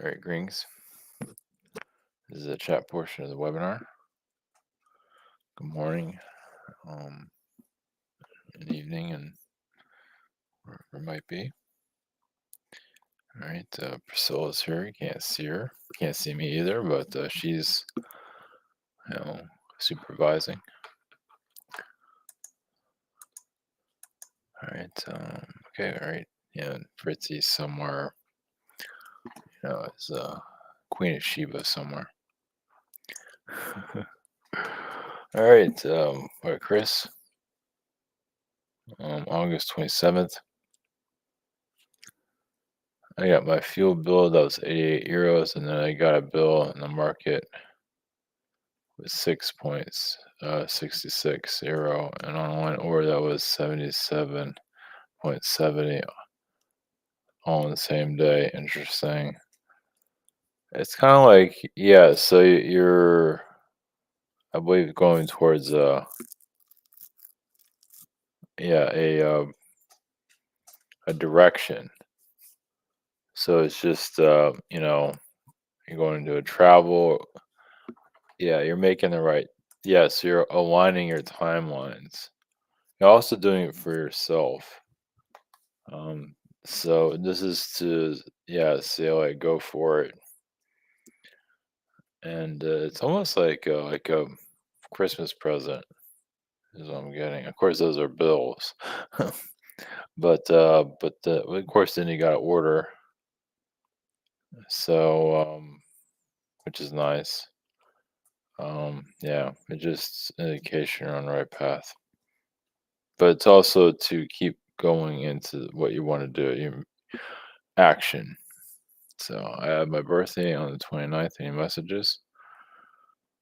All right, greetings. This is the chat portion of the webinar. Good morning, and evening, and where it might be. All right, Priscilla's here. You can't see her. Can't see me either, but she's, supervising. All right. Okay. All right. Yeah, Fritzy's somewhere. Is Queen of Sheba somewhere. All right. All right, Chris. August 27th. I got my fuel bill that was 88 euros, and then I got a bill in the market with 6.66 euro, and on one order that was 77.70, all in the same day. Interesting. It's kind of like, yeah, so you're, I believe, going towards a direction. So it's just you're going into a travel. Yeah, you're making the right. Yes, you're aligning your timelines. You're also doing it for yourself. So this is to, say like go for it, and it's almost like a Christmas present is what I'm getting. Of course, those are bills, but of course then you got to order, so which is nice. Yeah, it's just indication you're on the right path, but it's also to keep going into what you want to do, your action. So I have my birthday on the 29th. Any messages?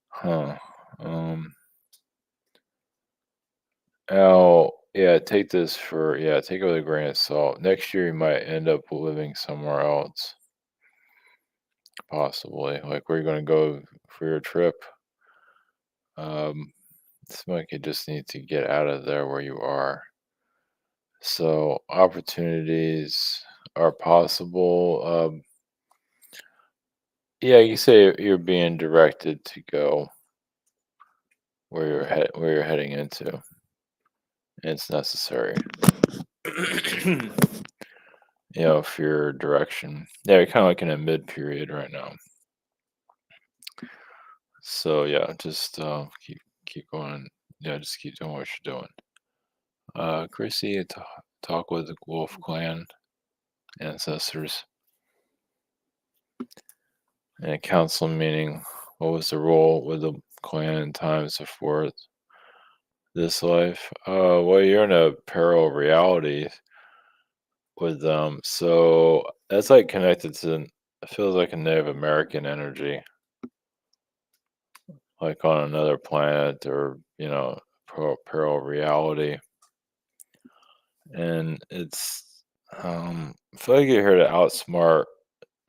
Huh. Um. Yeah. Take take it with a grain of salt. Next year you might end up living somewhere else, possibly. Like where you're gonna go for your trip. Um. It's like you just need to get out of there where you are. So opportunities are possible. Yeah, you say you're being directed to go where you're heading into. And it's necessary. For your direction. Yeah, you're kind of like in a mid period right now. So yeah, just keep going. Yeah, just keep doing what you're doing. Chrissy, talk with the Wolf Clan ancestors. And a council meeting. What was the role with the clan in times before this life? Well, you're in a parallel reality with them, so that's like connected to. It feels like a Native American energy, like on another planet, or parallel reality. And it's I feel like you're here to outsmart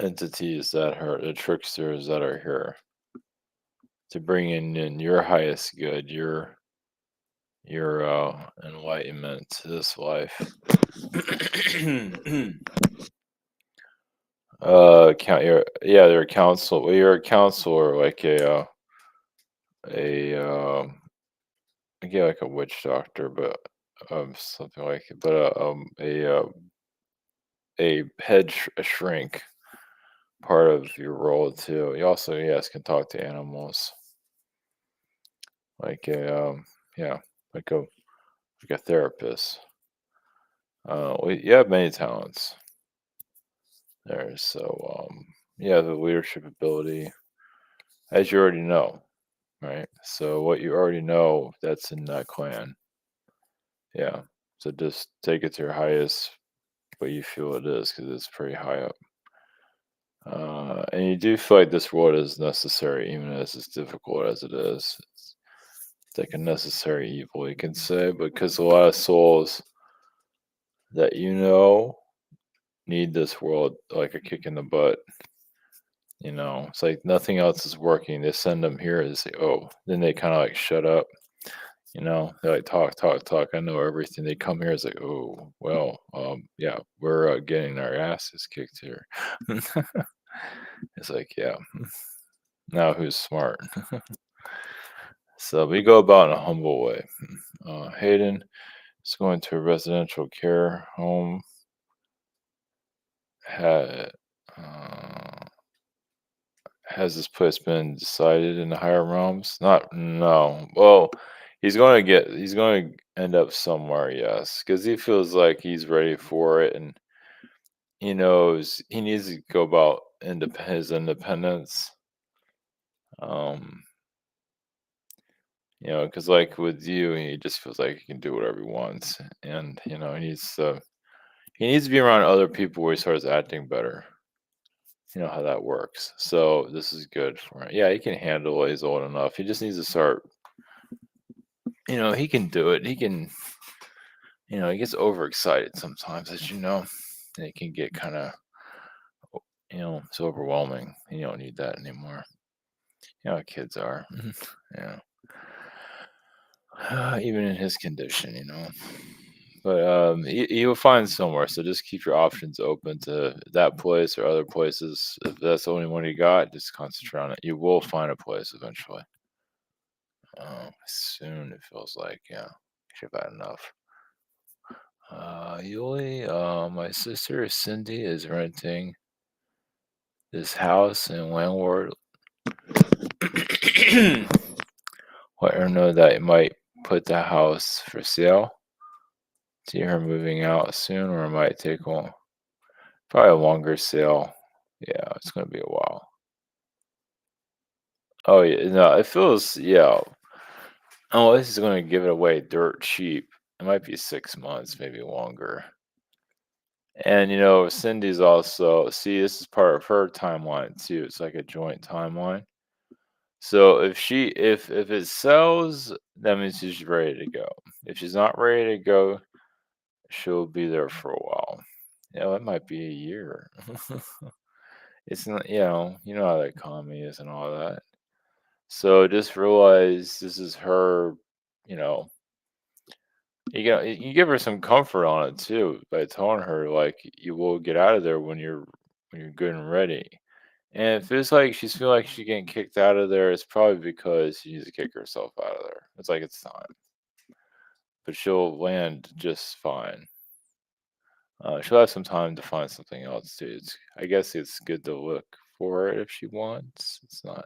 entities that are the tricksters that are here, to bring in your highest good, your enlightenment to this life. Count your they're a council. Well, you're a counselor, like a I get like a witch doctor, but something like it. But a a shrink, part of your role too. You also, yes, can talk to animals, like a like a therapist. You have many talents there, so the leadership ability, as you already know, right? So what you already know, that's in that clan. Yeah. So just take it to your highest, what you feel it is, because it's pretty high up. And you do feel like this world is necessary, even as difficult as it is. It's like a necessary evil, you can say, because a lot of souls that need this world like a kick in the butt. It's like nothing else is working. They send them here and say, oh, then they kind of like shut up. They like talk, talk, talk. I know everything. They come here, it's like, oh, well, yeah, we're getting our asses kicked here. It's like, yeah, now who's smart? So we go about in a humble way. Hayden is going to a residential care home. Had, uh, has this place been decided in the higher realms? Not, no. Well, he's going to end up somewhere, yes, because he feels like he's ready for it, and he knows he needs to go about his independence. Um, because like with you, he just feels like he can do whatever he wants, and he needs to be around other people where he starts acting better. You know how that works. So this is good for him. Yeah, he can handle it. He's old enough. He just needs to start. He can do it. He can. He gets overexcited sometimes, as you know. And it can get kind of, it's overwhelming. You don't need that anymore. You know how kids are. Yeah. Even in his condition. But you'll find somewhere. So just keep your options open to that place or other places. If that's the only one you got, just concentrate on it. You will find a place eventually. Soon it feels like, yeah. Should have had enough. Yuli, my sister Cindy is renting this house, and landlord let her know that it might put the house for sale. See her moving out soon, or it might take probably a longer sale. Yeah, it's gonna be a while. Oh yeah, no, it feels yeah. Oh, this is gonna give it away dirt cheap. It might be 6 months, maybe longer. And Cindy's also see this is part of her timeline too. It's like a joint timeline. So if it sells, that means she's ready to go. If she's not ready to go, she'll be there for a while. It might be a year. It's not, how the economy is and all that. So just realize this is her, you know, you give her some comfort on it too by telling her like you will get out of there when you're good and ready. And it feels like she's feel like she's getting kicked out of there. It's probably because she needs to kick herself out of there. It's like it's time, but she'll land just fine. She'll have some time to find something else too. I guess it's good to look for it if she wants. It's not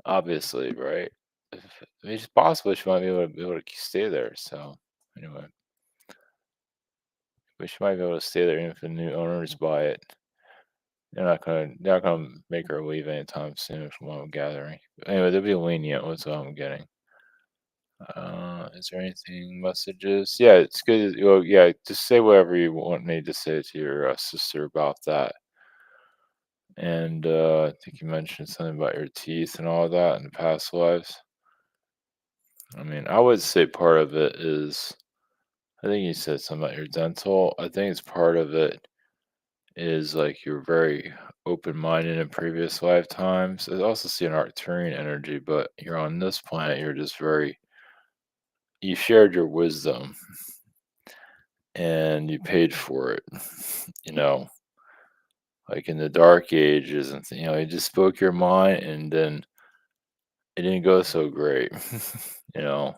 obviously right. I mean, it's possible she might be able to stay there. So anyway, but she might be able to stay there even if the new owners buy it. They're not gonna make her leave anytime soon from what I'm gathering. Anyway, they'll be lenient with what I'm getting. Is there anything messages? Yeah, it's good. Well, yeah, just say whatever you want me to say to your sister about that. And I think you mentioned something about your teeth and all that in the past lives. I mean, I would say part of it is, I think you said something about your dental. I think it's part of it is like you're very open-minded in previous lifetimes. I also see an Arcturian energy, but you're on this planet, you're just you shared your wisdom and you paid for it. You know, like in the dark ages, and you just spoke your mind, and then it didn't go so great. you know,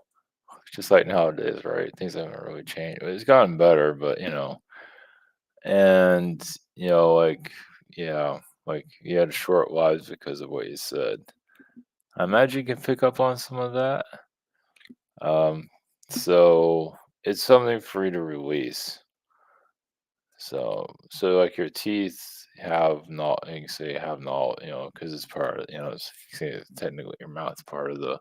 just like nowadays, right? Things haven't really changed. It's gotten better, but and like yeah, like you had short lives because of what you said. I imagine you can pick up on some of that. Um, so it's something for you to release. So like your teeth have not, you can say have not, because it's part of, you can say technically your mouth's part of the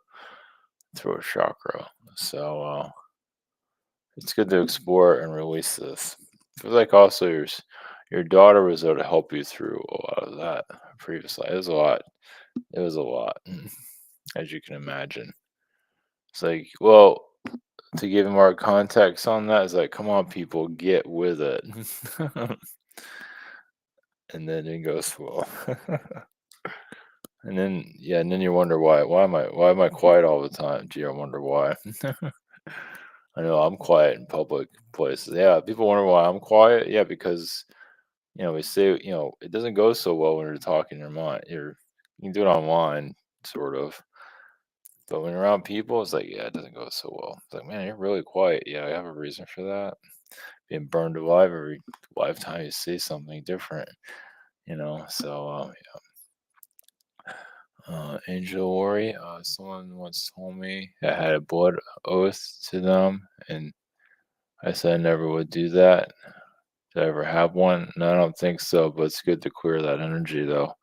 throat chakra. So it's good to explore and release this. I feel like also your daughter was there to help you through a lot of that previously. It was a lot. It was a lot, as you can imagine. It's like, well, to give more context on that, it's like, come on, people, get with it. And then it goes well. And then you wonder why am I quiet all the time? Gee, I wonder why. I know I'm quiet in public places. Yeah, people wonder why I'm quiet. Yeah, because we say, it doesn't go so well when you're talking your mind. You can do it online, sort of, but when you're around people, it's like, yeah, it doesn't go so well. It's like, man, you're really quiet. Yeah, I have a reason for that. Being burned alive every lifetime you say something different, So, Angel Worry, someone once told me I had a blood oath to them, and I said I never would do that. Did I ever have one? No, I don't think so, but it's good to clear that energy, though.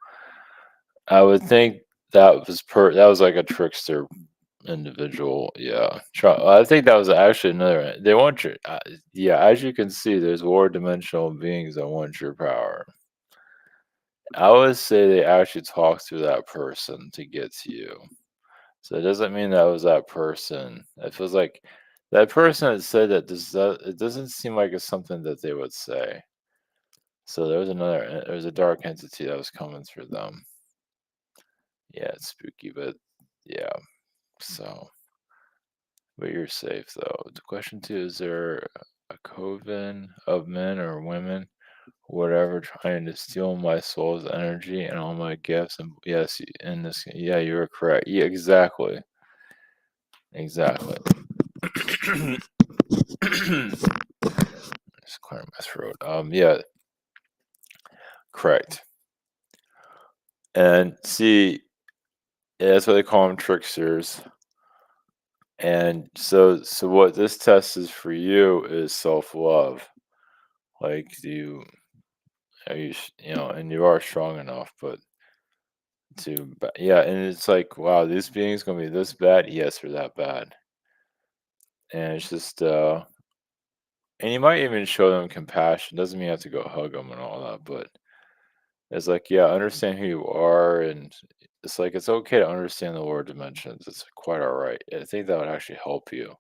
I would think that was like a trickster individual. Yeah, I think that was actually another. They want your. Yeah, as you can see, there's lower dimensional beings that want your power. I would say they actually talk through that person to get to you. So it doesn't mean that was that person. It feels like that person had said that it doesn't seem like it's something that they would say. So there was a dark entity that was coming through them. Yeah, it's spooky, but yeah. So, but you're safe though. The question too, is there a coven of men or women, whatever, trying to steal my soul's energy and all my gifts? And yes, in this, yeah, you were correct. Yeah, exactly. Exactly. Just clearing my throat. Yeah, correct. And see, yeah, that's why they call them tricksters. And so what this test is for you is self-love. Like, are you, and you are strong enough, but yeah, and it's like, wow, this being's gonna be this bad, yes, or that bad. And it's just, and you might even show them compassion. Doesn't mean you have to go hug them and all that, but it's like, yeah, understand who you are, and it's like it's okay to understand the lower dimensions. It's quite all right. I think that would actually help you.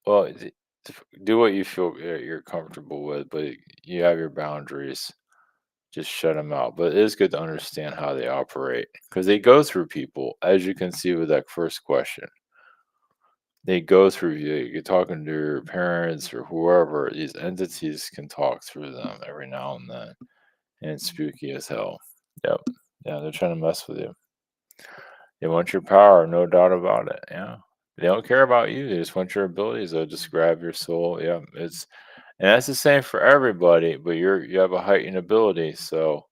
Well, do what you feel you're comfortable with, but you have your boundaries. Just shut them out. But it is good to understand how they operate because they go through people, as you can see with that first question. They go through you. You're talking to your parents or whoever. These entities can talk through them every now and then, and it's spooky as hell. Yep. Yeah, they're trying to mess with you. They want your power, no doubt about it. Yeah. They don't care about you. They just want your abilities. They'll just grab your soul. Yeah. And that's the same for everybody, but you have a heightened ability, so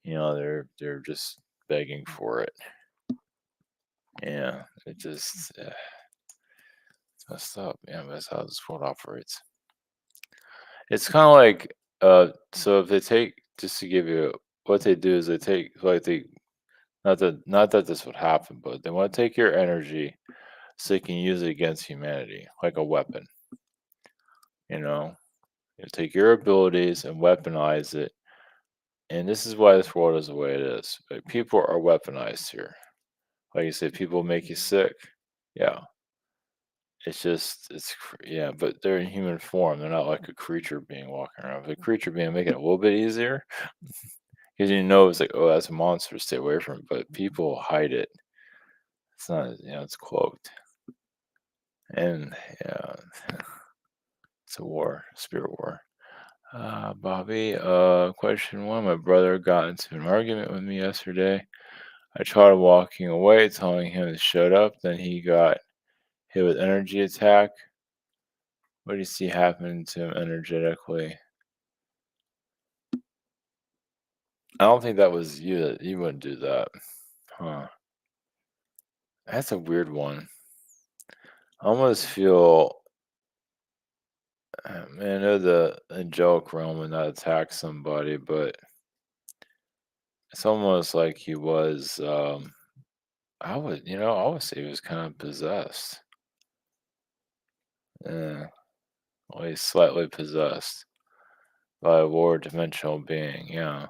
they're just begging for it. Yeah. It just it's messed up. Yeah, that's how this world operates. It's kind of like so if they take just to give you what they do is they take like they not that this would happen, but they want to take your energy so they can use it against humanity like a weapon. You know, you take your abilities and weaponize it. And this is why this world is the way it is. Like, people are weaponized here. Like you said, people make you sick. Yeah, it's just yeah, but they're in human form. They're not like a creature being walking around. If a creature being make it a little bit easier because it's like, oh, that's a monster. Stay away from it. But people hide it. It's not. It's cloaked. And yeah, it's a war, spirit war. Bobby, question one. My brother got into an argument with me yesterday. I tried walking away, telling him to shut up. Then he got hit with energy attack. What do you see happening to him energetically? I don't think that was you. That you wouldn't do that, huh? That's a weird one. I almost feel, man, I know the angelic realm would not attack somebody, but it's almost like he was. I would say he was kind of possessed. Yeah, well, he's slightly possessed by a lower dimensional being. Yeah,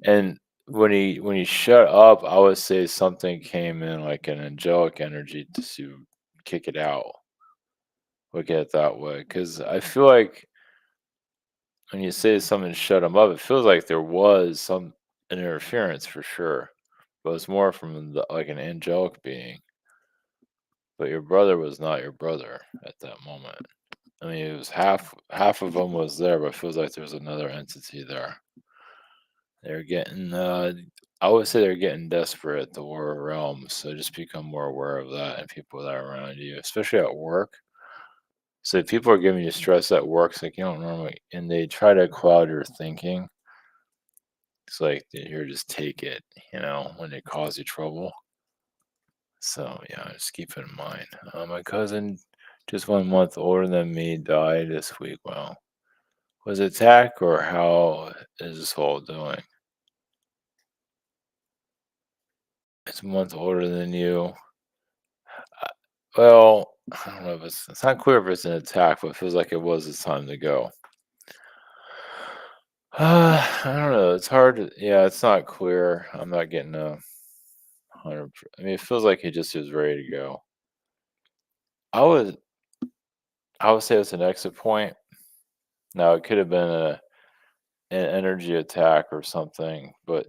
and when he shut up, I would say something came in like an angelic energy to kick it out. Look at it that way, because I feel like when you say something shut him up, it feels like there was some interference for sure, but it's more from like an angelic being. But your brother was not your brother at that moment. I mean, it was half of them was there, but it feels like there's another entity there. They're getting, I would say they're getting desperate at the War of Realms, so just become more aware of that and people that are around you, especially at work. So if people are giving you stress at work, it's like you don't normally, and they try to cloud your thinking. It's like here, just take it, when they cause you trouble. So yeah, just keep it in mind. My cousin, just 1 month older than me, died this week. Well, was it attack or how is this whole doing? It's a month older than you. Uh, Well, I don't know if it's not clear if it's an attack, but it feels like it was. It's time to go. I don't know. It's hard. Yeah, it's not clear. I'm not getting a hundred. I mean, it feels like he just was ready to go. I would. I would say it's an exit point. Now it could have been an energy attack or something, but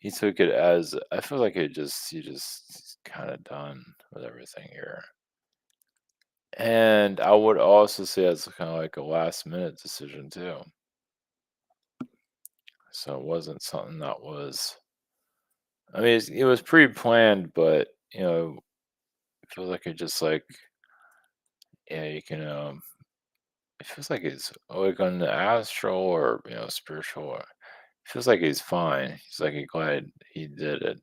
he took it as I feel like he just kind of done with everything here. And I would also say it's kind of like a last minute decision too. So it wasn't something that was. I mean, it was pre-planned, but it feels like it just like yeah, you can. It feels like it's like on the astral or spiritual. It feels like he's fine. He's like glad he did it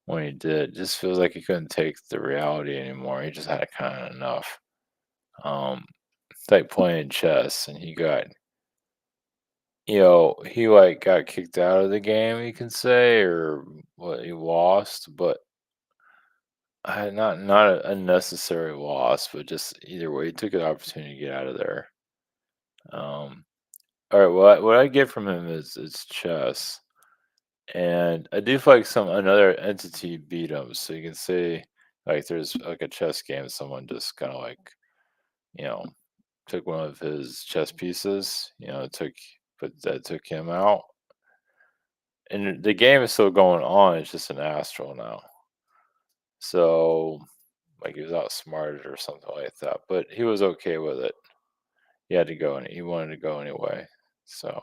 when he did. Just feels like he couldn't take the reality anymore. He just had kind of enough. It's like playing chess, and he like got kicked out of the game, you can say, or what he lost, but not a unnecessary loss, but just either way, he took an opportunity to get out of there. Um, all right, what I get from him is chess, and I do feel like some another entity beat him. So you can say like there's like a chess game, someone just kind of like you know took one of his chess pieces, but that took him out. And the game is still going on. It's just an astral now. So like he was outsmarted or something like that. But he was okay with it. He had to go and he wanted to go anyway. So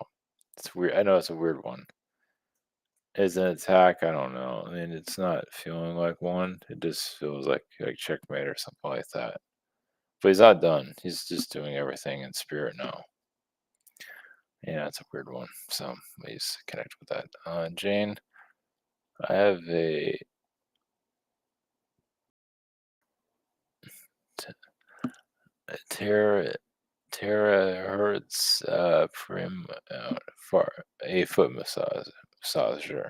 it's weird. I know it's a weird one. Is an attack? I don't know. I mean, it's not feeling like one. It just feels like checkmate or something like that. But he's not done. He's just doing everything in spirit now. Yeah, it's a weird one. So please connect with that. Jane, I have t- a terahertz prim for a foot massager.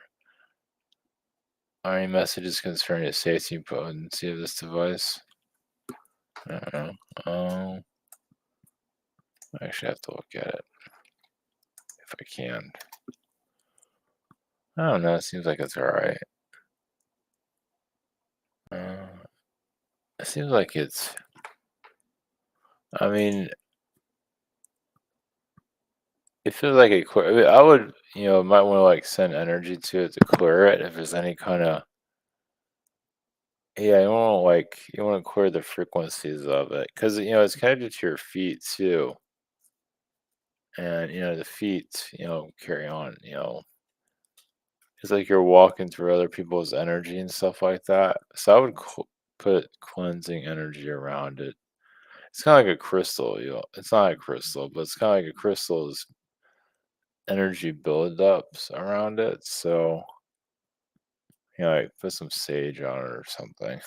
Are any messages concerning the safety and potency of this device? I don't know. I actually have to look at it if I can. I don't know. It seems like it's all right. It seems like it's. I mean, it feels like it. I mean, I would, might want to like send energy to it to clear it if there's any kind of. Yeah, you want to clear the frequencies of it because it's connected to your feet too, and the feet carry on. It's like you're walking through other people's energy and stuff like that. So I would put cleansing energy around it. It's kind of like a crystal. It's not a crystal, but it's kind of like a crystal's energy buildups around it. So like put some sage on it or something.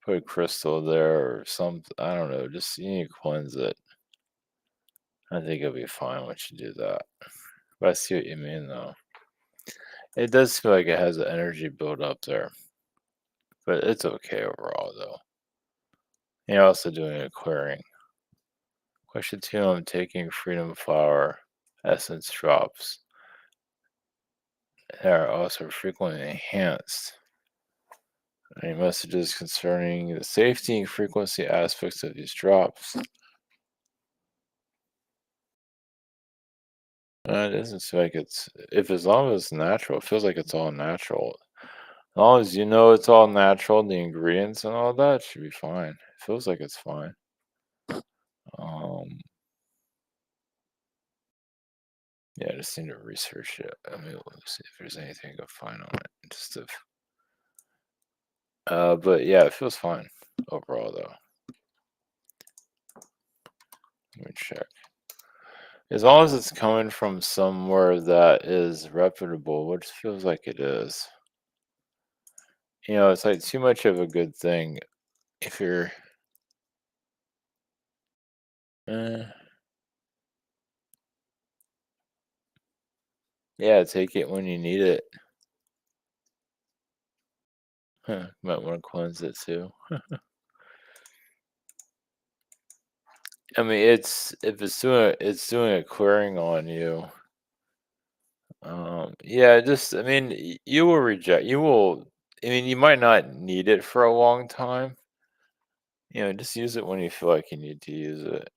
Put a crystal there or some. I don't know. Just you need to cleanse it. I think it'll be fine once you do that. But I see what you mean, though. It does feel like it has an energy build up there, but it's okay overall, though. You're also doing a clearing. Question two: I'm taking Freedom Flower essence drops. They are also frequently enhanced. Any messages concerning the safety and frequency aspects of these drops? It doesn't feel like it's if as long as it's natural, it feels like it's all natural. As long as you know it's all natural, the ingredients and all that should be fine. feels like it's fine. Um, yeah, I just need to research it. I mean, let's see if there's anything I can find on it. But yeah, it feels fine overall, though. Let me check. As long as it's coming from somewhere that is reputable, which feels like it is. It's like too much of a good thing if you're, eh, yeah, take it when you need it. Huh, might want to cleanse it too. I mean, if it's doing a clearing on you. Yeah, just I mean, you will reject. You will. I mean, you might not need it for a long time. Just use it when you feel like you need to use it.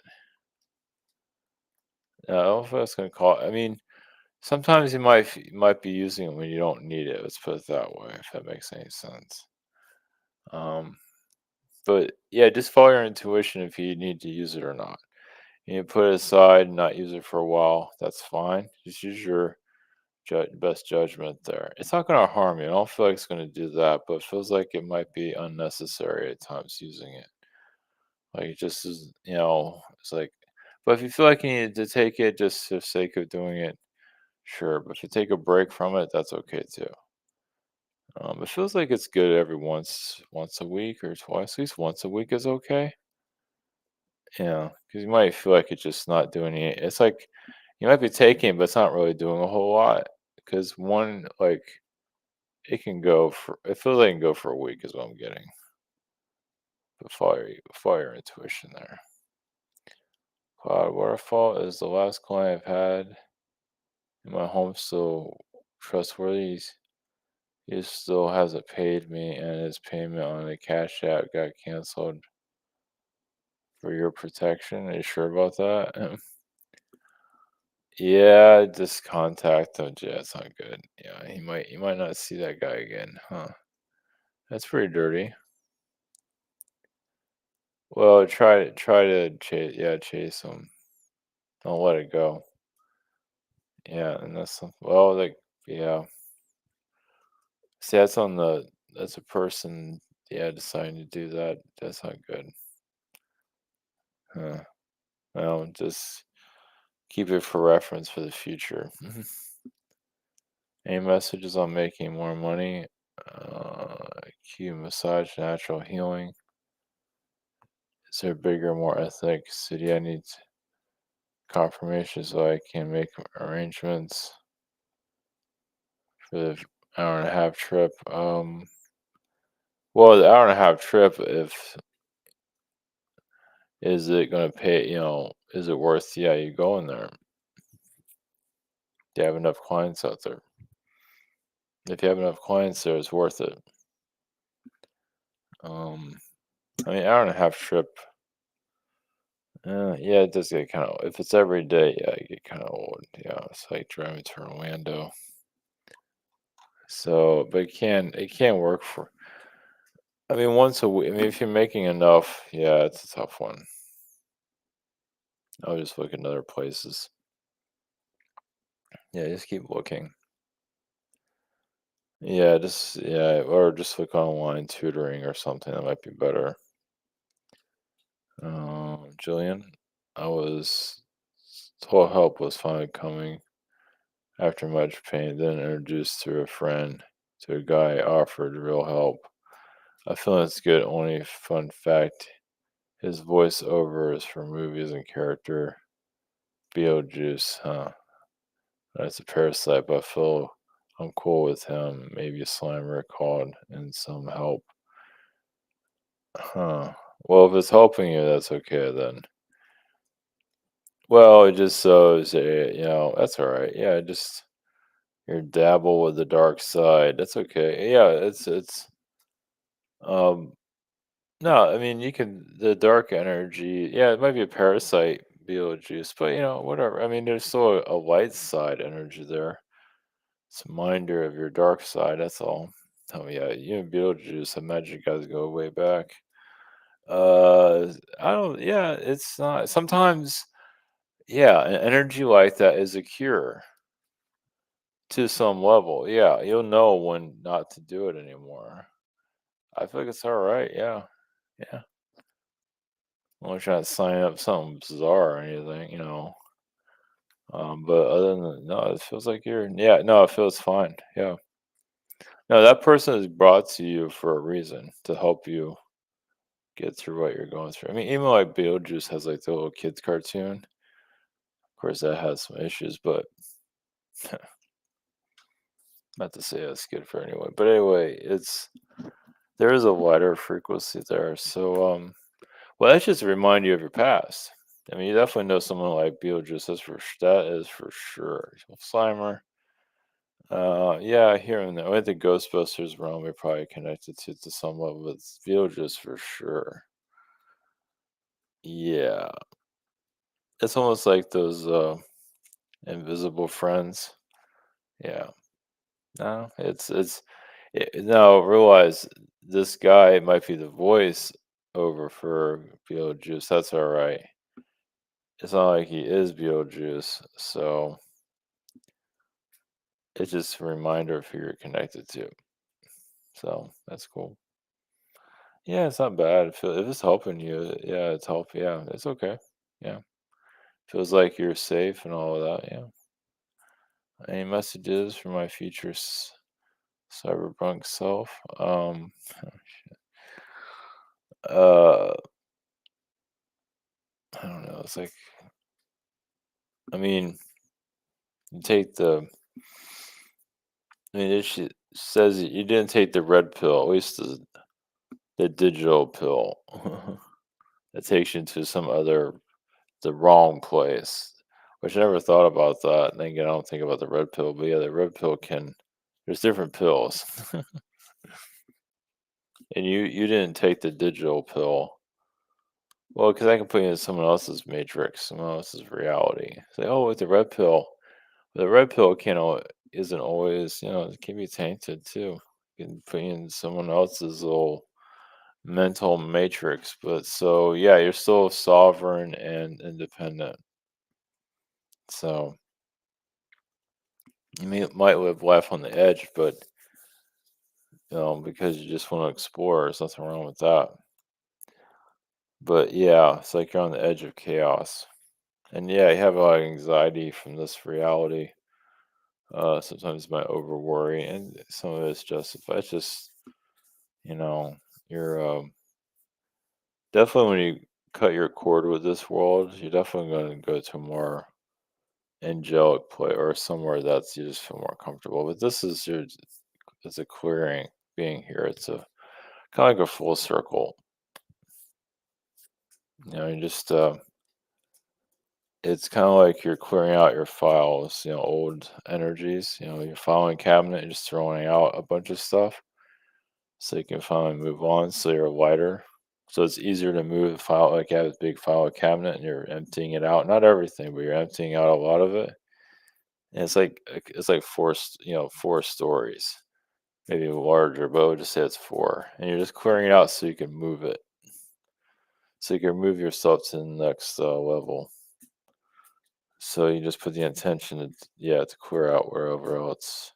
I don't know if that's gonna call. I mean, sometimes you might be using it when you don't need it. Let's put it that way, if that makes any sense. Um, but yeah, just follow your intuition if you need to use it or not. Put it aside and not use it for a while. That's fine. Just use your best judgment there. It's not going to harm you. I don't feel like it's going to do that, but it feels like it might be unnecessary at times using it. Like it just is, it's like, but if you feel like you need to take it just for the sake of doing it, sure. But if you take a break from it, that's okay too. It feels like it's good every once a week or twice. At least once a week is okay. Yeah, because you might feel like it's just not doing it. It's like you might be taking, but it's not really doing a whole lot. Because one, like, it feels like it can go for a week, is what I'm getting. But fire intuition there. Cloud Waterfall is the last client I've had in my home, still trustworthy. He still hasn't paid me, and his payment on the Cash App got canceled for your protection. Are you sure about that? Yeah, just contact him. Yeah, it's not good. Yeah, he might not see that guy again, huh? That's pretty dirty. Well, try to chase him. Don't let it go. Yeah, and well, like, yeah. See, that's a person, yeah, deciding to do that. That's not good. Huh. Well, just keep it for reference for the future. Any messages on making more money? Q massage, natural healing. Is there a bigger, more ethnic city I need confirmation so I can make arrangements for the hour and a half trip? Well, the hour and a half trip, if is it gonna pay, is it worth, yeah, you going there? Do you have enough clients out there? If you have enough clients there, it's worth it. Um, I mean, hour and a half trip, yeah, it does get kind of, if it's every day, yeah, it get kind of old. Yeah, it's like driving to Orlando. So, but it can work for, I mean, once a week. I mean, if you're making enough, yeah, it's a tough one. I'll just look at other places. Yeah, just keep looking. Yeah, or just look online tutoring or something. That might be better. Jillian, I was told help was finally coming after much pain. Then introduced through a friend to a guy offered real help. I feel it's good. Only fun fact: his voiceover is for movies and character. Beetlejuice, huh? That's a parasite, but I feel I'm cool with him. Maybe a Slimer called and some help. Huh. Well, if it's helping you, that's okay then. Well, it just shows, that's all right. Yeah, just your dabble with the dark side. That's okay. Yeah, um no, I mean you can the dark energy, yeah, it might be a parasite Beetlejuice, but whatever. I mean there's still a light side energy there. It's a reminder of your dark side, that's all. Oh yeah, you and Beetlejuice, I imagine you guys go way back. I don't. Yeah, it's not. Sometimes, yeah, an energy like that is a cure to some level. Yeah, you'll know when not to do it anymore. I feel like it's all right. Yeah, yeah. I'm not trying to sign up something bizarre or anything, but other than that, no, it feels like you're. Yeah, no, it feels fine. Yeah. No, that person is brought to you for a reason to help you get through what you're going through. I mean, even like Beetlejuice has like the little kids cartoon. Of course, that has some issues, but not to say that's good for anyone. But anyway, there is a wider frequency there. So, well, that's just a remind you of your past. I mean, you definitely know someone like Beetlejuice. That is for sure. Slimer. Yeah, here and there. I think Ghostbusters realm we're probably connected to some level with Beetlejuice for sure. Yeah, it's almost like those invisible friends. Yeah. No, no, realize this guy might be the voice over for Beetlejuice. That's all right. It's not like he is Beetlejuice, so it's just a reminder of who you're connected to. So that's cool. Yeah, it's not bad. If it's helping you, yeah, it's help. Yeah, it's okay. Yeah, feels like you're safe and all of that. Yeah. Any messages for my future cyberpunk self? Uh, I don't know. It's like, I mean, you take the. I mean, it says you didn't take the red pill, at least the digital pill that takes you to the wrong place. Which I never thought about that. And then again, I don't think about the red pill, but yeah, the red pill there's different pills. And you didn't take the digital pill. Well, because I can put you in someone else's matrix, someone else's reality. Say, oh, with the red pill isn't always, it can be tainted too. You can put you in someone else's little mental matrix. But so yeah, you're still sovereign and independent. So might live life on the edge, but because you just want to explore, there's nothing wrong with that. But yeah, it's like you're on the edge of chaos. And yeah, you have a lot of anxiety from this reality. Sometimes you might over worry, and some of it's justified. It's just, you know, you're definitely when you cut your cord with this world, you're definitely going to go to a more angelic play or somewhere that's you just feel more comfortable. But it's a clearing being here. It's a kind of like a full circle. You just it's kind of like you're clearing out your files, old energies. Your filing cabinet, you're just throwing out a bunch of stuff so you can finally move on. So you're lighter. So it's easier to move a file like you have a big file cabinet and you're emptying it out. Not everything, but you're emptying out a lot of it. And it's like four stories, maybe larger, but I would just say it's four. And you're just clearing it out so you can move it. So you can move yourself to the next level. So you just put the intention to clear out wherever else.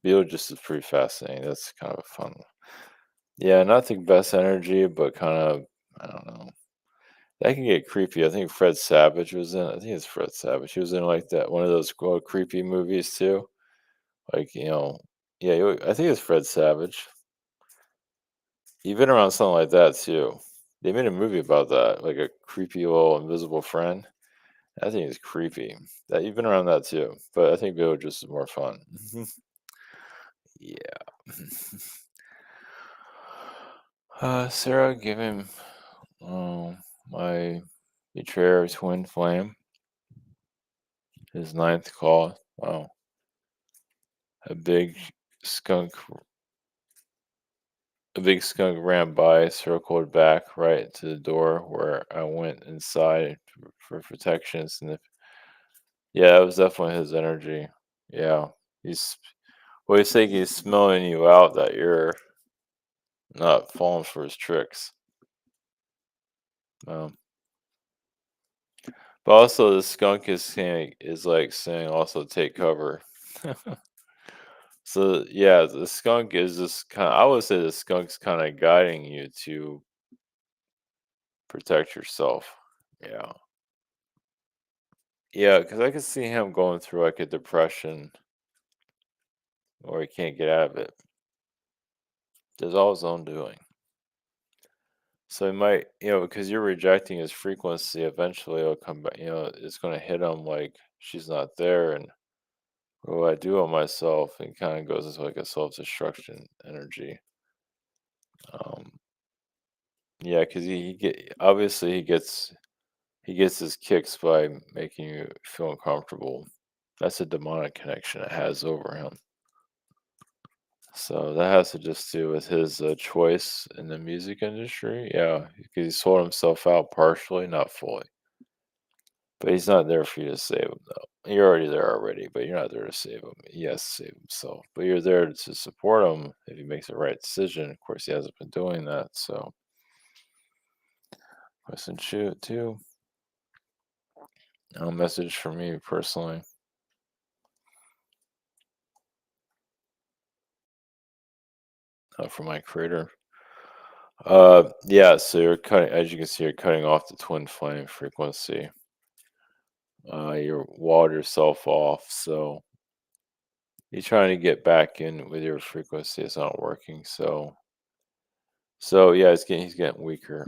Beetlejuice is pretty fascinating. That's kind of a fun one. Yeah, not the best energy, but kind of, I don't know. That can get creepy. I think Fred Savage was in. I think it's Fred Savage. He was in like that one of those creepy movies too. Like yeah. I think it's Fred Savage. You've been around something like that too. They made a movie about that, like a creepy little invisible friend. I think it's creepy. That you've been around that too, but I think Beetlejuice is more fun. Yeah. Sarah, give him my betrayer twin flame. His ninth call. Wow. A big skunk a big skunk ran by, circled back right to the door where I went inside for protection. Yeah, that was definitely his energy. Yeah. He's he's saying he's smelling you out that you're not falling for his tricks. Um, but also the skunk is like saying also take cover. So yeah, the skunk is just kind of, I would say the skunk's kind of guiding you to protect yourself. Yeah. Yeah, because I could see him going through like a depression or he can't get out of it. There's all his own doing. So he might, because you're rejecting his frequency, eventually it'll come back, it's going to hit him like she's not there. And what do I do with myself? And kind of goes into like a self destruction energy. Um, yeah, because he get obviously he gets his kicks by making you feel uncomfortable. That's a demonic connection it has over him. So that has to just do with his choice in the music industry. Yeah, because he sold himself out partially, not fully. But he's not there for you to save him, though. You're already there already, but you're not there to save him. He has to save himself. But you're there to support him if he makes the right decision. Of course, he hasn't been doing that. So, listen, shoot, too. A message for me personally, for my creator. Yeah, so you're cutting, as you can see, you're cutting off the twin flame frequency. You walled yourself off, so you're trying to get back in with your frequency. It's not working. So yeah, he's getting weaker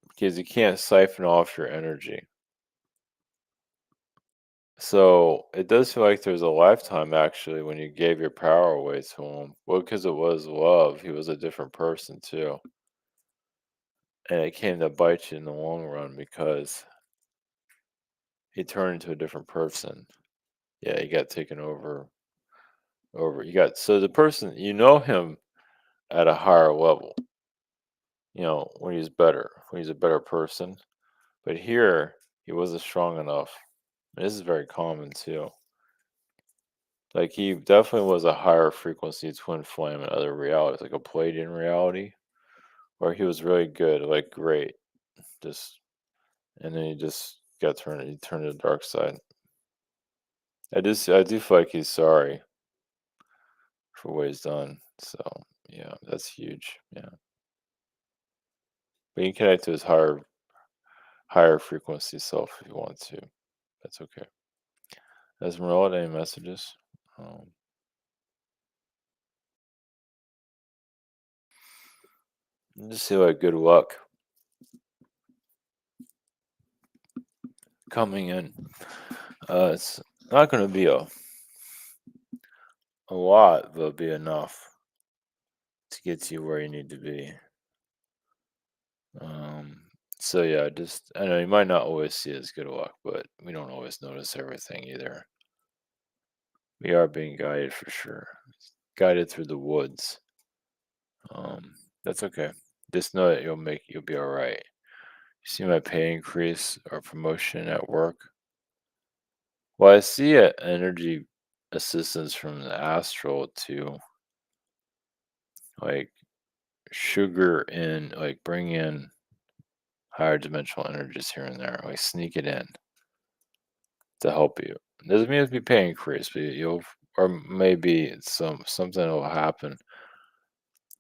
because you can't siphon off your energy. So it does feel like there's a lifetime actually when you gave your power away to him. Well, because it was love, he was a different person too, and it came to bite you in the long run because he turned into a different person. Yeah, he got taken over. You got so the person you know him at a higher level. When he's a better person. But here, he wasn't strong enough. And this is very common too. Like he definitely was a higher frequency twin flame in other realities, like a Palladian reality, where he was really good, like great. Just and then he turned to the dark side. I do feel like he's sorry for what he's done. So yeah, that's huge. Yeah. But you can connect to his higher frequency self if you want to. That's okay. Esmeralda, any messages? Um, just see like good luck coming in. It's not going to be a lot, but it'll be enough to get you where you need to be. Um, so yeah, just I know you might not always see it as good luck, but we don't always notice everything either. We are being guided for sure, guided through the woods. That's okay. Just know that you'll be all right. You see my pay increase or promotion at work. Well, I see a energy assistance from the astral to like sugar in, like bring in higher dimensional energies here and there, like sneak it in to help you. Doesn't mean it'll be pay increase, but you'll or maybe something will happen.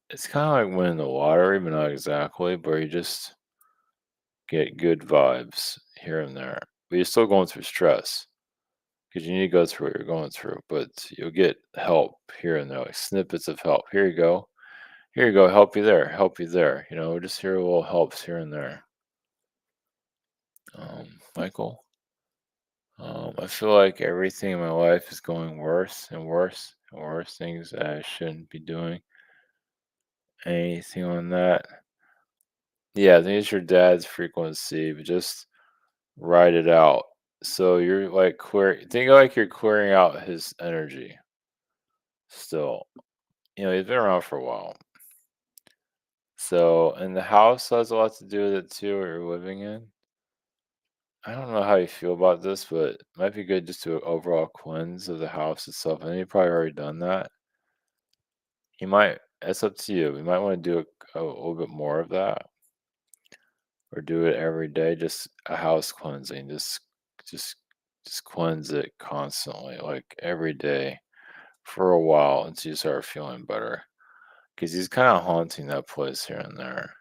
It's kind of like winning the lottery, but not exactly. But you just get good vibes here and there. But you're still going through stress because you need to go through what you're going through. But you'll get help here and there, like snippets of help. Here you go. Here you go. Help you there. Help you there. Just hear little helps here and there. Michael. I feel like everything in my life is going worse and worse and worse. Things that I shouldn't be doing. Anything on that? Yeah, I think it's your dad's frequency, but just write it out. So you're like think like you're clearing out his energy still. He's been around for a while. So, and the house has a lot to do with it too, what you're living in. I don't know how you feel about this, but it might be good just to overall cleanse of the house itself. And you've probably already done that. It's up to you. You might want to do a little bit more of that, or do it every day. Just a house cleansing. Just just cleanse it constantly, like every day for a while until you start feeling better. Because he's kind of haunting that place here and there.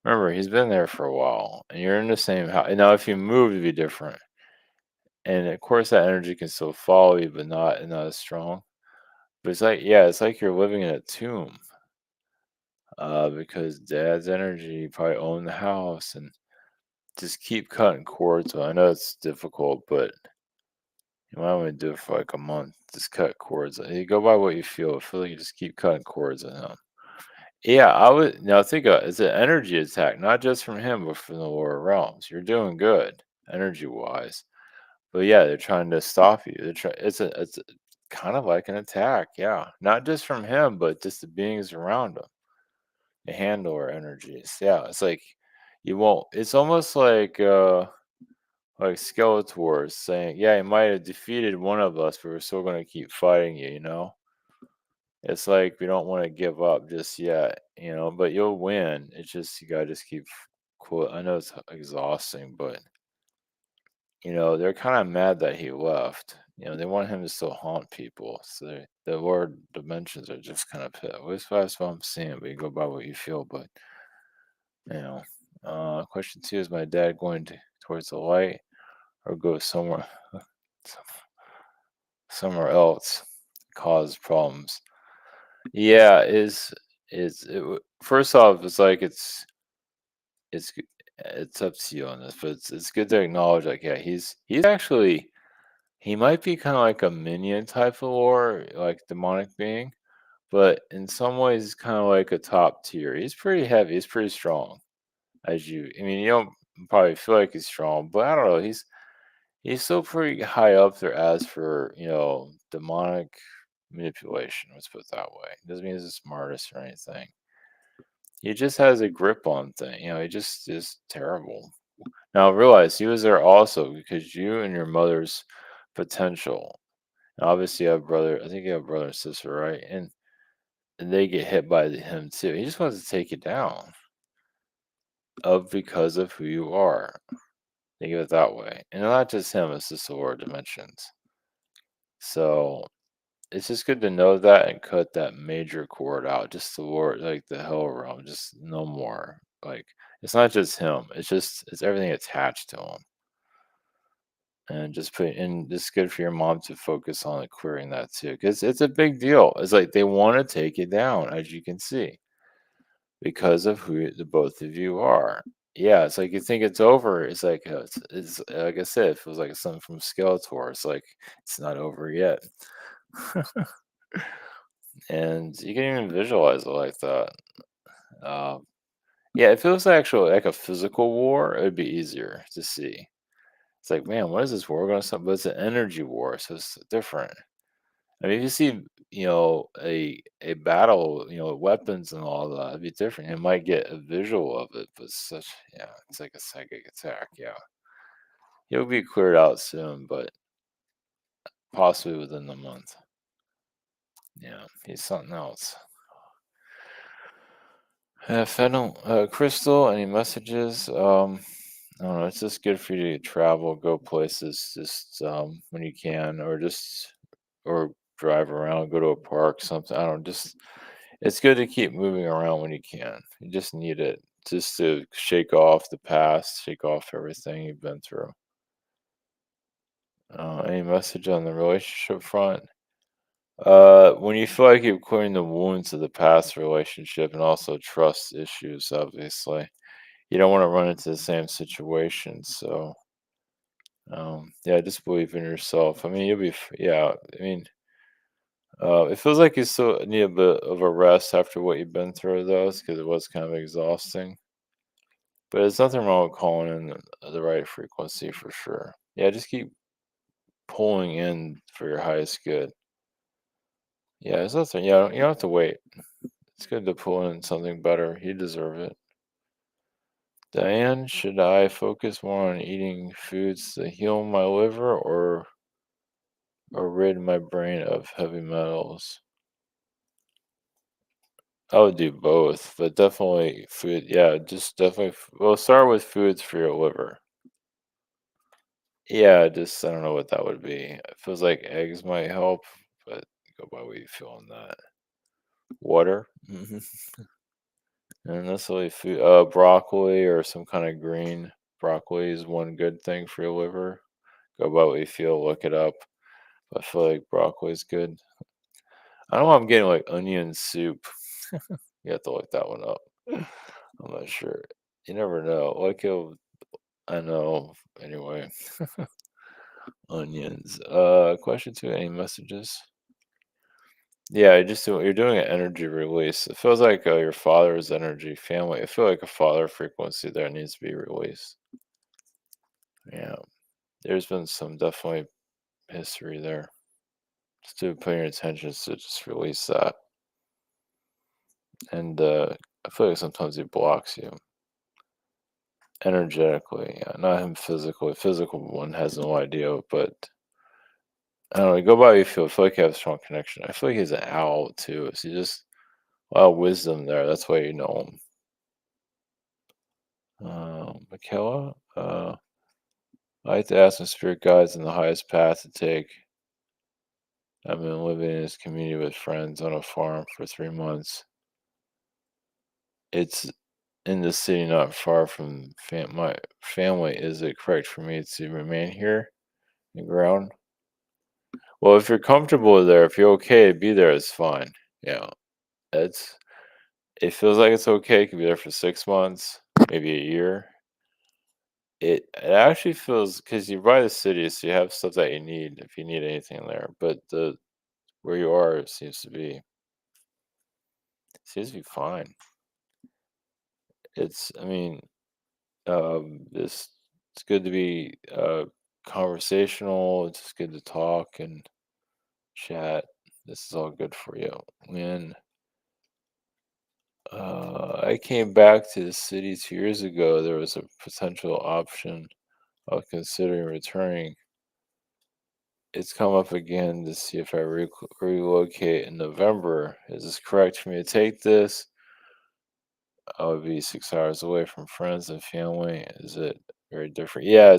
Remember, he's been there for a while, and you're in the same house. Now, if you move, it'd be different. And of course, that energy can still follow you, but not as strong. But it's like, yeah, it's like you're living in a tomb. Because dad's energy probably owned the house, and just keep cutting cords. I know it's difficult, but you might want to do it for like a month. Just cut cords. You go by what you feel. I feel like you just keep cutting cords on him. Yeah, I would now think it's an energy attack, not just from him, but from the lower realms. You're doing good energy wise. But yeah, they're trying to stop you. It's kind of like an attack, yeah. Not just from him, but just the beings around him. The handler energies. Yeah, it's like you won't it's almost like Skeletor is saying, yeah, you might have defeated one of us, but we're still gonna keep fighting you, you know? It's like we don't want to give up just yet, but you'll win. It's just you gotta just keep cool. I know it's exhausting, but they're kind of mad that he left. They want him to still haunt people. So the lower dimensions are just kind of pissed. At least that's what I'm seeing, but you go by what you feel. But you know, question two is my dad going towards the light or go somewhere else, cause problems? Yeah, first off, it's like it's up to you on this, but it's good to acknowledge like yeah, he's actually he might be kind of like a minion type of lore, like demonic being, but in some ways he's kind of like a top tier. He's pretty heavy, he's pretty strong. I mean, you don't probably feel like he's strong, but I don't know, he's still pretty high up there as for demonic manipulation. Let's put it that way. Doesn't mean he's the smartest or anything. He just has a grip on thing. He just is terrible. Now realize he was there also because you and your mother's potential. And obviously, you have brother. I think you have brother and sister, right? And they get hit by him too. He just wants to take you down, because of who you are. Think of it that way, and not just him. It's just the lower dimensions. So it's just good to know that and cut that major cord out. Just the lower, like the hell realm. Just no more. Like it's not just him. It's everything attached to him. And just put in it's good for your mom to focus on, like, clearing that too, because it's a big deal. It's like they wanna take it down, as you can see, because of who the both of you are. Yeah, it's like you think it's over. It's like, it's like I said, it feels like something from Skeletor. It's like, it's not over yet. And you can even visualize it like that. Um, yeah, if it was actually like a physical war, it'd be easier to see. It's like, man, what is this war gonna stop? But it's an energy war, so it's different. I mean, if you see, a battle, weapons and all that, it'd be different. You might get a visual of it, but yeah, it's like a psychic attack. Yeah, he'll be cleared out soon, but possibly within the month. Yeah, he's something else. Fennel, Crystal, any messages? I don't know. It's just good for you to travel, go places, just when you can, or drive around, go to a park, something. I don't know, just it's good to keep moving around when you can. You just need it just to shake off the past, shake off everything you've been through. Any message on the relationship front? When you feel like you're clearing the wounds of the past relationship and also trust issues, obviously, you don't want to run into the same situation. So, yeah, just believe in yourself. I mean, yeah. I mean, it feels like you still need a bit of a rest after what you've been through, though, because it was kind of exhausting. But there's nothing wrong with calling in the right frequency for sure. Yeah, just keep pulling in for your highest good. Yeah, there's nothing. Yeah, you don't have to wait. It's good to pull in something better. You deserve it. Diane, should I focus more on eating foods to heal my liver or rid my brain of heavy metals? I would do both, but definitely food. Yeah, just definitely. Well, start with foods for your liver. Yeah, just I don't know what that would be. It feels like eggs might help, but go by what you feel on that. Water, and that's really food. Broccoli or some kind of green. Broccoli is one good thing for your liver. Go by what you feel. Look it up. I feel like broccoli is good. I don't know. I'm getting like onion soup. You have to look that one up. I'm not sure. You never know. I know. Anyway, onions. Question two. Any messages? Yeah, you're doing an energy release. It feels like your father's energy, family. I feel like a father frequency there needs to be released. Yeah, there's been some definitely history there. Just to put your intentions to just release that, and I feel like sometimes he blocks you energetically. Yeah, not him physically. Physical one has no idea, but I don't know. Go by how you feel. I feel like you have a strong connection. I feel like he's an owl too. So you just a lot of wisdom there. That's why you know him. Michaela, I like to ask my spirit guides in the highest path to take. I've been living in this community with friends on a farm for 3 months. It's in the city, not far from my family. Is it correct for me to remain here in the ground? Well, if you're comfortable there, if you're okay to be there, it's fine. Yeah, it's. It feels like it's okay. You can be there for 6 months, maybe a year. It actually feels because you're by the city, so you have stuff that you need if you need anything there. But the where you are seems to be fine. I mean, this it's good to be conversational. It's just good to talk and chat. This is all good for you. When I came back to the city 2 years ago, there was a potential option of considering returning. It's come up again to see if I relocate in November. Is this correct for me to take this? I would be 6 hours away from friends and family. Is it very different? Yeah,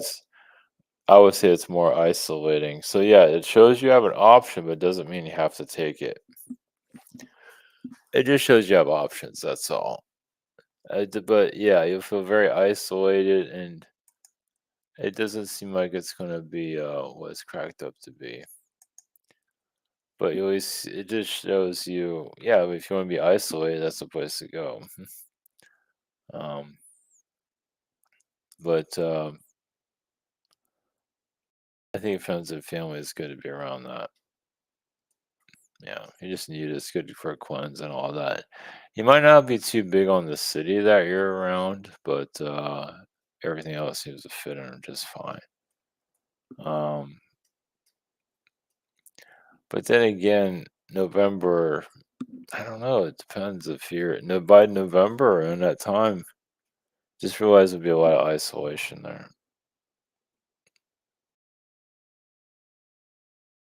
I would say it's more isolating. So yeah, it shows you have an option, but doesn't mean you have to take it. It just shows you have options. That's all. But yeah, you'll feel very isolated, and it doesn't seem like it's gonna be what it's cracked up to be. But you always it just shows you, yeah, if you want to be isolated, that's the place to go. Um, but I think friends and family is good to be around that. Yeah, you just need it's good for a cleanse and all that. You might not be too big on the city that you're around, but everything else seems to fit in just fine. Um, but then again, November, I don't know. It depends if you're no by November and that time. Just realize there'll be a lot of isolation there.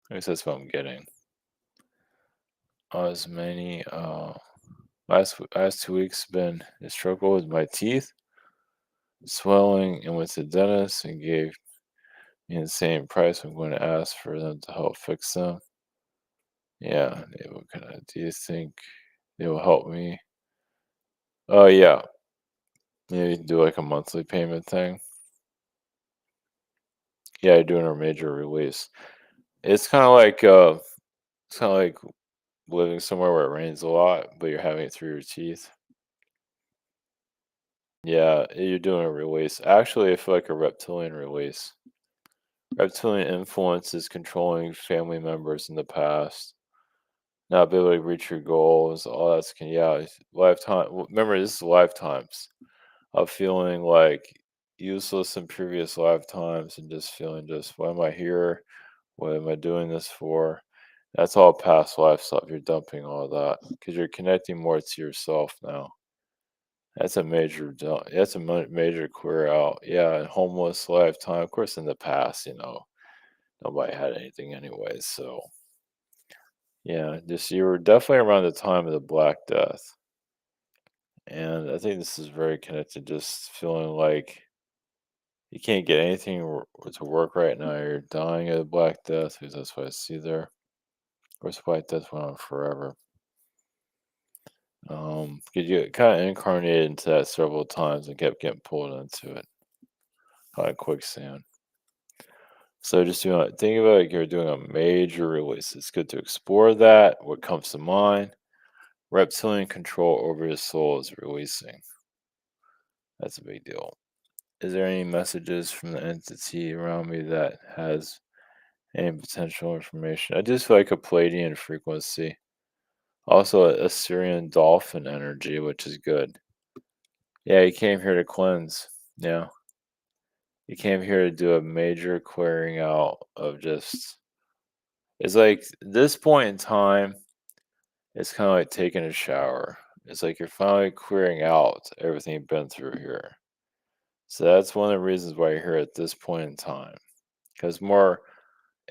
At least that's what I'm getting. As many last 2 weeks been a struggle with my teeth, swelling, and went to the dentist and gave me the same price. I'm going to ask for them to help fix them. Yeah, what kind of do you think they will help me? Oh yeah, maybe do like a monthly payment thing. Yeah, doing a major release. It's kind of like it's kind of like living somewhere where it rains a lot, but you're having it through your teeth. Yeah, you're doing a release. Actually, I feel like a reptilian release. Reptilian influences controlling family members in the past, not be able to reach your goals, all that's yeah, lifetime. Remember, this is lifetimes of feeling like useless in previous lifetimes and just feeling just why am I here? What am I doing this for? That's all past life stuff. You're dumping all that because you're connecting more to yourself now. That's a major clear out. Yeah, homeless lifetime. Of course, in the past, nobody had anything anyway. So yeah, just you were definitely around the time of the Black Death. And I think this is very connected, just feeling like you can't get anything to work right now. You're dying of the Black Death, because that's what I see there. Of course, Black Death went on forever. Because you kind of incarnated into that several times and kept getting pulled into it, like quicksand. So just think about it, like you're doing a major release. It's good to explore that. What comes to mind? Reptilian control over your soul is releasing. That's a big deal. Is there any messages from the entity around me that has any potential information? I just feel like a Palladian frequency. Also, a Syrian dolphin energy, which is good. Yeah, he came here to cleanse. Yeah. He came here to do a major clearing out of just. It's like this point in time, it's kind of like taking a shower. It's like you're finally clearing out everything you've been through here. So that's one of the reasons why you're here at this point in time. Because more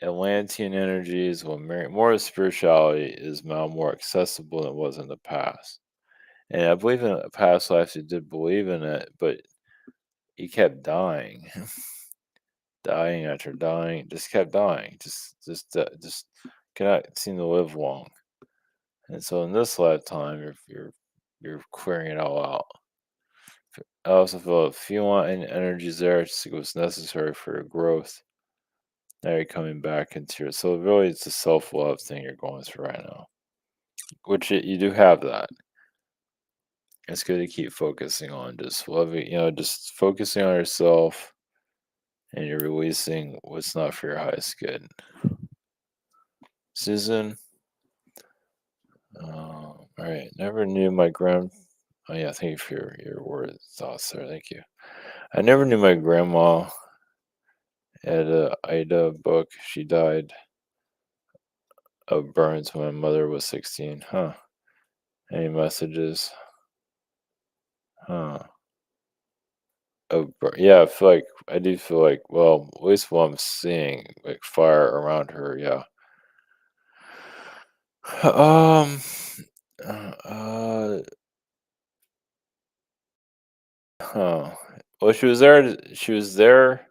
Atlantean energies, more spirituality is now more accessible than it was in the past. And I believe in past lives you did believe in it, but you kept dying, dying after dying, just kept dying, just cannot seem to live long. And so in this lifetime, you're clearing it all out. I also feel if you want any energies there, it's what's necessary for your growth. Now you're coming back into your so really it's a self love thing you're going through right now, which you do have that. It's good to keep focusing on just loving, just focusing on yourself, and you're releasing what's not for your highest good. Susan, all right. Never knew my grand. Oh yeah, thank you for your word thoughts there. Thank you. I never knew my grandma had a Ida book. She died of burns when my mother was 16. Huh. Any messages? Huh. Yeah, I do feel like, well, at least what I'm seeing, like fire around her. Yeah. Um. Uh. Huh. Well, she was there. She was there.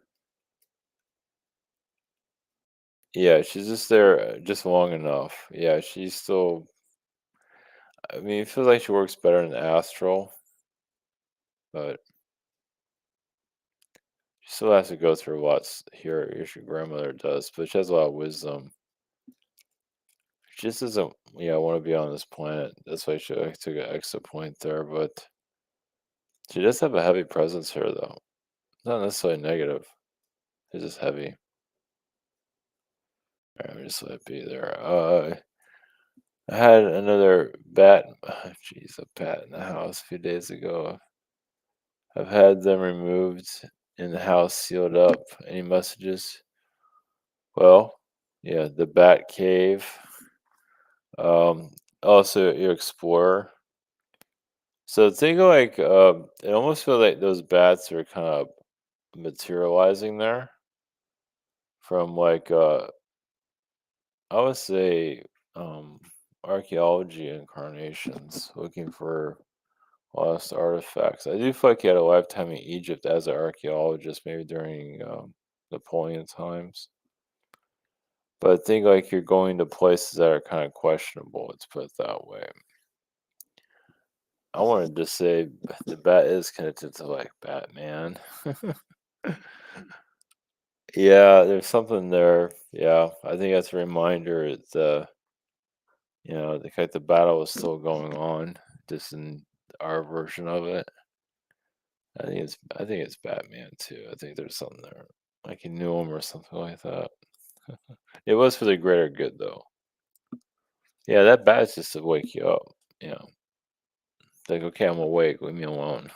Yeah, she's just there just long enough. Yeah, she's still. I mean, it feels like she works better in astral, but she still has to go through lots here. As your grandmother does, but she has a lot of wisdom. She just doesn't, yeah, want to be on this planet. That's why she took an exit point there. But she does have a heavy presence here, though. Not necessarily negative. It's just heavy. All right, just let it be there. I had another bat. Jeez, a bat in the house a few days ago. I've had them removed in the house, sealed up. Any messages? Well, yeah, the Bat Cave. Um, Also your Explorer. So think of like it almost feels like those bats are kind of materializing there from like I would say archaeology incarnations looking for lost artifacts. I do feel like you had a lifetime in Egypt as an archaeologist, maybe during Napoleon times. But I think like you're going to places that are kind of questionable. Let's put it that way. I wanted to say the bat is connected to like Batman. Yeah, there's something there. Yeah, I think that's a reminder. It's the fact the battle is still going on, just in our version of it. I think it's Batman too. I think there's something there. Like he knew him or something like that. It was for the greater good though. Yeah, that bat's just to wake you up. You know, like okay, I'm awake. Leave me alone.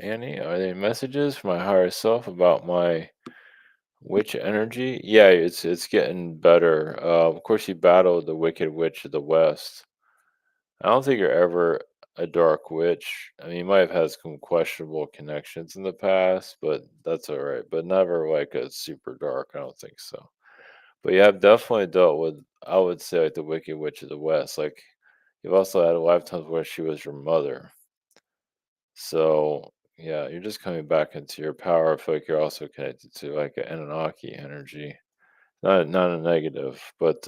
Annie, are there messages from my higher self about my witch energy? Yeah, it's getting better. Of course, you battled the Wicked Witch of the West. I don't think you're ever a dark witch. I mean, you might have had some questionable connections in the past, but that's all right. But never like a super dark. I don't think so. But you have definitely dealt with, I would say, like the Wicked Witch of the West. Like You've also had lifetimes where she was your mother. So yeah, you're just coming back into your power. I feel like you're also connected to like an Anunnaki energy. Not a negative, but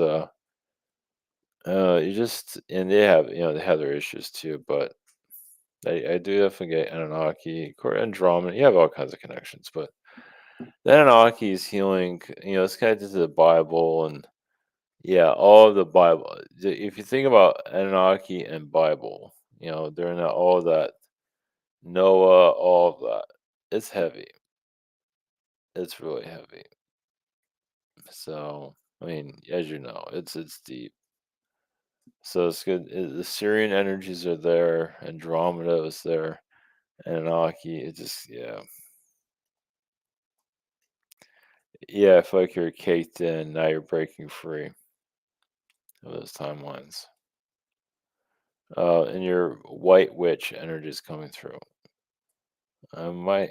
you just and they have their issues too, but I do definitely get Anunnaki, Andromeda. You have all kinds of connections, but the Anunnaki is healing. It's connected to the Bible and yeah, all of the Bible. If you think about Anunnaki and Bible, during all that Noah, all of that, it's heavy. It's really heavy. So I mean, as you know, it's deep. So it's good. The Syrian energies are there. Andromeda is there. Anunnaki. It just yeah. I feel like you're caked in. Now you're breaking free of those timelines. And your white witch energy is coming through. My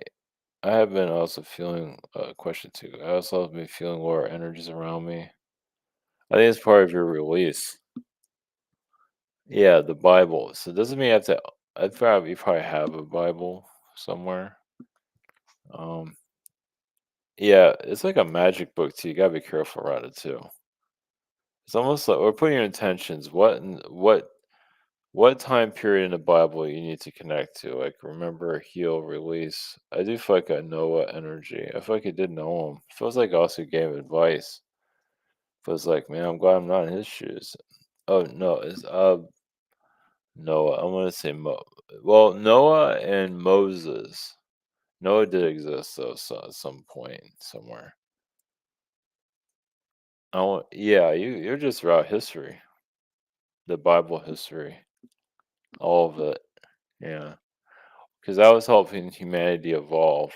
I have been also feeling question too. I also have been feeling lower energies around me. I think it's part of your release. Yeah, the Bible. So it doesn't mean you have to. You probably have a Bible somewhere. Um, yeah, it's like a magic book too. You gotta be careful around it too. It's almost like we're putting your intentions. What time period in the Bible you need to connect to? Like remember, heal, release. I do feel like I know what energy. I feel like I did know him. Feels like I also gave advice. Feels like, man, I'm glad I'm not in his shoes. Oh no, it's Noah. I'm gonna say Well, Noah and Moses. Noah did exist though, so at some point somewhere. Yeah, you're just throughout history, the Bible history, all of it. Yeah, because that was helping humanity evolve.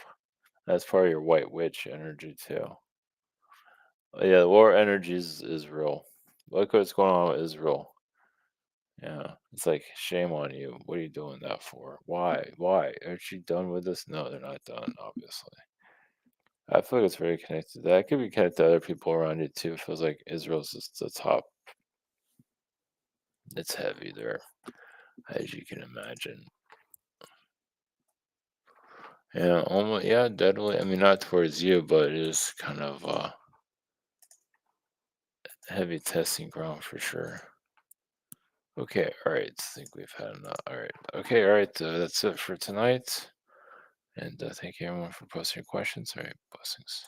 That's part of your white witch energy too. Yeah, the war energy is real. Look what's going on with Israel. Yeah, it's like shame on you. What are you doing that for? Why? Why? Aren't you done with this? No, they're not done. Obviously, I feel like it's very connected. That could be connected to other people around you too. It feels like Israel's just the top. It's heavy there, as you can imagine. Yeah, almost. Yeah, deadly. I mean, not towards you, but it is kind of heavy testing ground for sure. Okay, all right. I think we've had enough. All right. Okay, all right. That's it for tonight. And thank you everyone for posting your questions. All right, blessings.